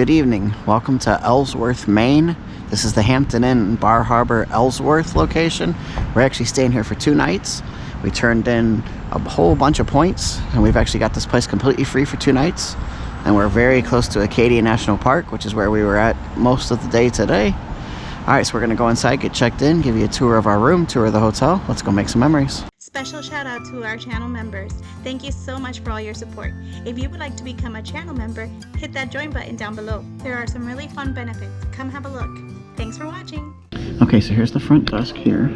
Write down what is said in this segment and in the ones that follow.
Good evening. Welcome to Ellsworth, Maine. This is the Hampton Inn Bar Harbor Ellsworth location. We're actually staying here for 2 nights. We turned in a whole bunch of points, and we've actually got this place completely free for 2 nights. And we're very close to Acadia National Park, which is where we were at most of the day today. All right, so we're gonna go inside, get checked in, give you a tour of our room, tour of the hotel. Let's go make some memories. Special shout out to our channel members. Thank you so much for all your support. If you would like to become a channel member, hit that join button down below. There are some really fun benefits. Come have a look. Thanks for watching. Okay, so here's the front desk here.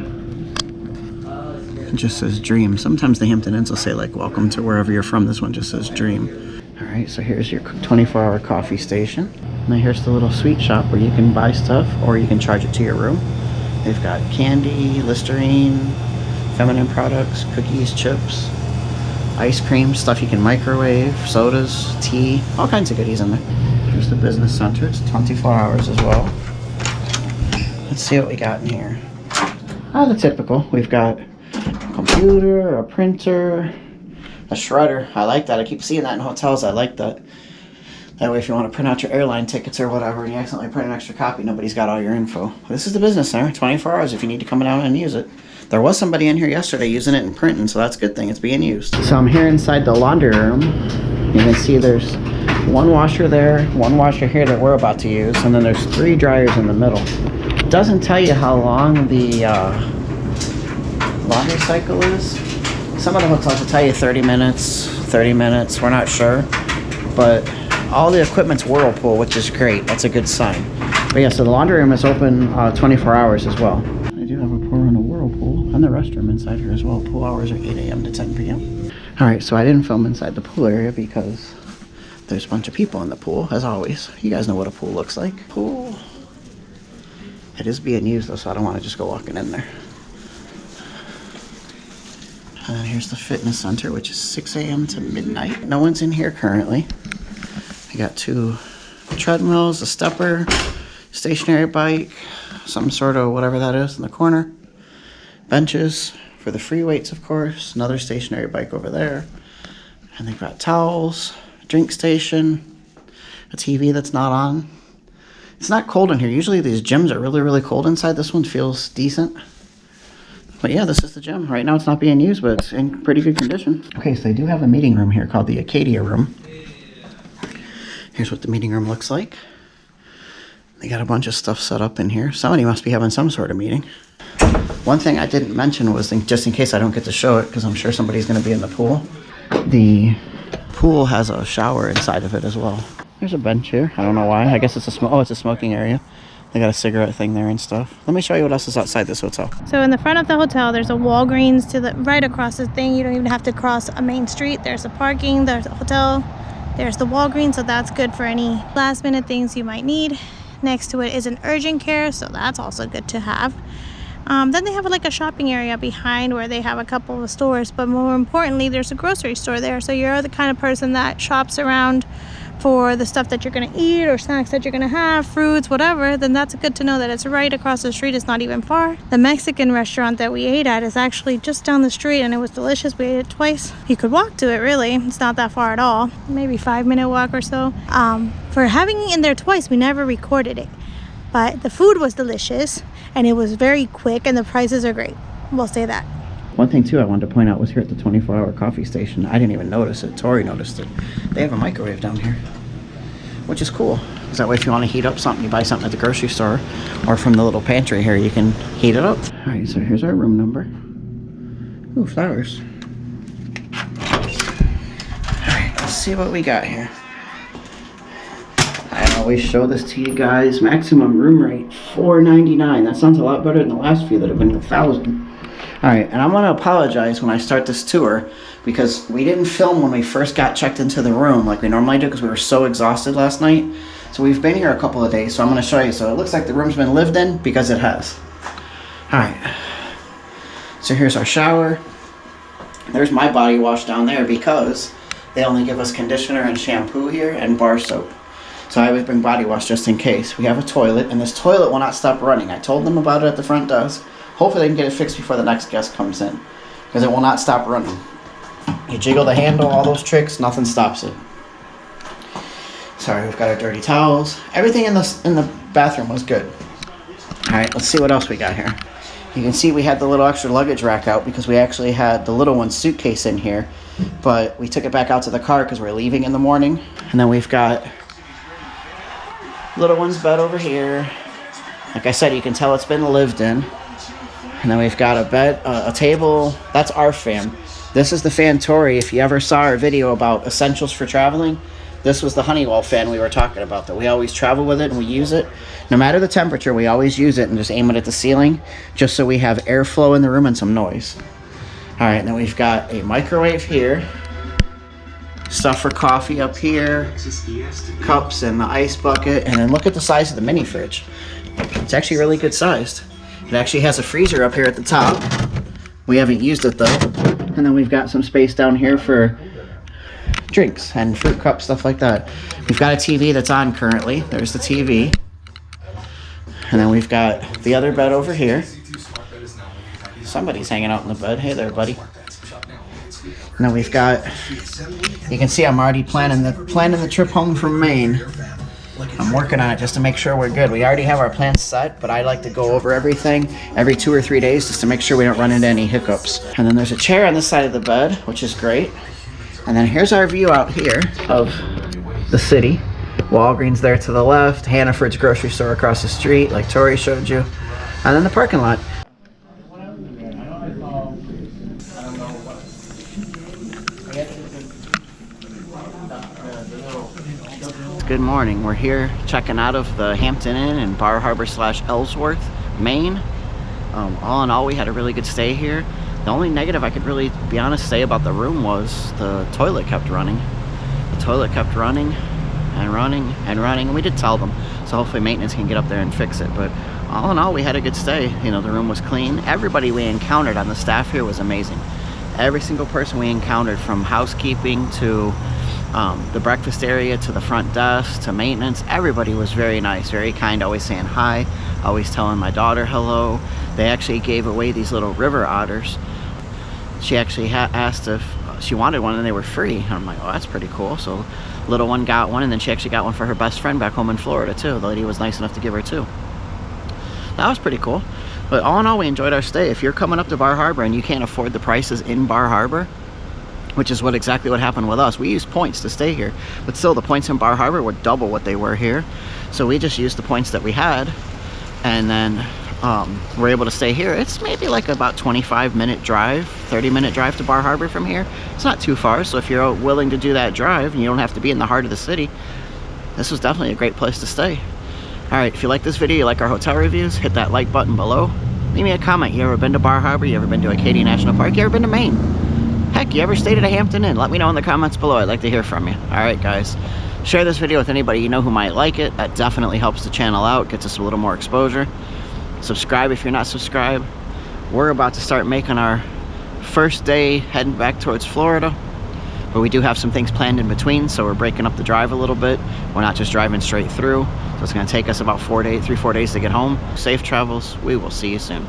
It just says Dream. Sometimes the Hampton Inns will say like, welcome to wherever you're from. This one just says Dream. All right, so here's your 24-hour coffee station. Now here's the little sweet shop where you can buy stuff or you can charge it to your room. They've got candy, Listerine, feminine products, cookies, chips, ice cream, stuff you can microwave, sodas, tea, all kinds of goodies in there. Here's the business center. It's 24 hours as well. Let's see what we got in here. The typical. We've got a computer, a printer, a shredder. I like that. I keep seeing that in hotels. I like that. That way if you want to print out your airline tickets or whatever and you accidentally print an extra copy, nobody's got all your info. This is the business center, 24 hours if you need to come down and use it. There was somebody in here yesterday using it and printing, so that's a good thing. It's being used. So I'm here inside the laundry room. You can see there's one washer there, one washer here that we're about to use, and then there's 3 dryers in the middle. It doesn't tell you how long the laundry cycle is. Some of the hotels will tell you 30 minutes, we're not sure. But all the equipment's Whirlpool, which is great. That's a good sign. But yeah, so the laundry room is open 24 hours as well. I do have a pour on a Whirlpool and the restroom inside here as well. Pool hours are 8 a.m. to 10 p.m. All right, so I didn't film inside the pool area because there's a bunch of people in the pool, as always. You guys know what a pool looks like. Pool. It is being used though, so I don't want to just go walking in there. And then here's the fitness center, which is 6 a.m. to midnight. No one's in here currently. I got 2 treadmills, a stepper, stationary bike, some sort of whatever that is in the corner. Benches for the free weights, of course. Another stationary bike over there. And they've got towels, a drink station, a TV that's not on. It's not cold in here. Usually these gyms are really, really cold inside. This one feels decent. But yeah, this is the gym. Right now it's not being used, but it's in pretty good condition. Okay, so they do have a meeting room here called the Acadia room. Here's what the meeting room looks like. They got a bunch of stuff set up in here. Somebody must be having some sort of meeting. One thing I didn't mention was, just in case I don't get to show it, because I'm sure somebody's going to be in the pool, the pool has a shower inside of it as well. There's a bench here. I don't know why. I guess it's it's a smoking area. They got a cigarette thing there and stuff. Let me show you what else is outside this hotel. So in the front of the hotel, there's a Walgreens to the right across the thing. You don't even have to cross a main street. There's a parking, there's a hotel, there's the Walgreens, so that's good for any last minute things you might need. Next to it is an urgent care, so that's also good to have. Then they have like a shopping area behind where they have a couple of stores, but more importantly, there's a grocery store there. So you're the kind of person that shops around for the stuff that you're going to eat or snacks that you're going to have, fruits, whatever, then that's good to know that it's right across the street. It's not even far. The Mexican restaurant that we ate at is actually just down the street and it was delicious. We ate it twice. You could walk to it, really. It's not that far at all. Maybe 5-minute walk or so. For having it in there twice, we never recorded it. But the food was delicious and it was very quick and the prices are great. We'll say that. One thing too I wanted to point out was here at the 24-hour coffee station. I didn't even notice it. Tori noticed it. They have a microwave down here, which is cool. Because that way if you want to heat up something, you buy something at the grocery store or from the little pantry here, you can heat it up. All right, so here's our room number. Ooh, flowers. All right, let's see what we got here. I always show this to you guys. Maximum room rate, $4.99. That sounds a lot better than the last few that have been $1,000. All right, and I'm going to apologize when I start this tour because we didn't film when we first got checked into the room like we normally do because we were so exhausted last night. So we've been here a couple of days, so I'm going to show you. So it looks like the room's been lived in because it has. All right, so here's our shower. There's my body wash down there because they only give us conditioner and shampoo here and bar soap. So I always bring body wash just in case. We have a toilet, and this toilet will not stop running. I told them about it at the front desk. Hopefully they can get it fixed before the next guest comes in, because it will not stop running. You jiggle the handle, all those tricks, nothing stops it. Sorry, we've got our dirty towels. Everything in the bathroom was good. All right, let's see what else we got here. You can see we had the little extra luggage rack out because we actually had the little one's suitcase in here, but we took it back out to the car because we're leaving in the morning. And then we've got little one's bed over here. Like I said, you can tell it's been lived in. And then we've got a bed, a table. That's our fan. This is the fan Tori. If you ever saw our video about essentials for traveling, this was the Honeywell fan we were talking about, that we always travel with it and we use it. No matter the temperature, we always use it and just aim it at the ceiling, just so we have airflow in the room and some noise. All right, and then we've got a microwave here. Stuff for coffee up here. Cups and the ice bucket. And then look at the size of the mini fridge. It's actually really good sized. It actually has a freezer up here at the top. We haven't used it though. And then we've got some space down here for drinks and fruit cups, stuff like that. We've got a TV that's on currently. There's the TV. And then we've got the other bed over here. Somebody's hanging out in the bed. Hey there, buddy. And then we've got, you can see I'm already planning the trip home from Maine. I'm working on it just to make sure we're good. We already have our plans set, but I like to go over everything every 2 or 3 days just to make sure we don't run into any hiccups. And then there's a chair on this side of the bed, which is great. And then here's our view out here of the city. Walgreens there to the left, Hannaford's grocery store across the street, like Tori showed you. And then the parking lot. Good morning. We're here checking out of the Hampton Inn in Bar Harbor / Ellsworth, Maine. All in all, we had a really good stay here. The only negative I could really be honest say about the room was the toilet kept running. The toilet kept running and running and running, and we did tell them, so hopefully maintenance can get up there and fix it. But all in all, we had a good stay. You know, the room was clean. Everybody we encountered on the staff here was amazing. Every single person we encountered, from housekeeping to the breakfast area to the front desk to maintenance, everybody was very nice, very kind, always saying hi, always telling my daughter hello. They actually gave away these little river otters. She actually asked if she wanted one, and they were free. And I'm like, oh, that's pretty cool. So little one got one, and then she actually got one for her best friend back home in Florida too. The lady was nice enough to give her two. That was pretty cool. But all in all, we enjoyed our stay. If you're coming up to Bar Harbor and you can't afford the prices in Bar Harbor, which is exactly what happened with us. We used points to stay here, but still the points in Bar Harbor were double what they were here. So we just used the points that we had, and then we're able to stay here. It's maybe like about 25-minute drive, 30-minute drive to Bar Harbor from here. It's not too far, so if you're willing to do that drive and you don't have to be in the heart of the city, this was definitely a great place to stay. All right, if you like this video, you like our hotel reviews, hit that like button below. Leave me a comment. You ever been to Bar Harbor? You ever been to Acadia National Park? You ever been to Maine? Heck, you ever stayed at a Hampton Inn? Let me know in the comments below. I'd like to hear from you. All right, guys. Share this video with anybody you know who might like it. That definitely helps the channel out, gets us a little more exposure. Subscribe if you're not subscribed. We're about to start making our first day heading back towards Florida, but we do have some things planned in between, so we're breaking up the drive a little bit. We're not just driving straight through, so it's going to take us about 3-4 days to get home. Safe travels. We will see you soon.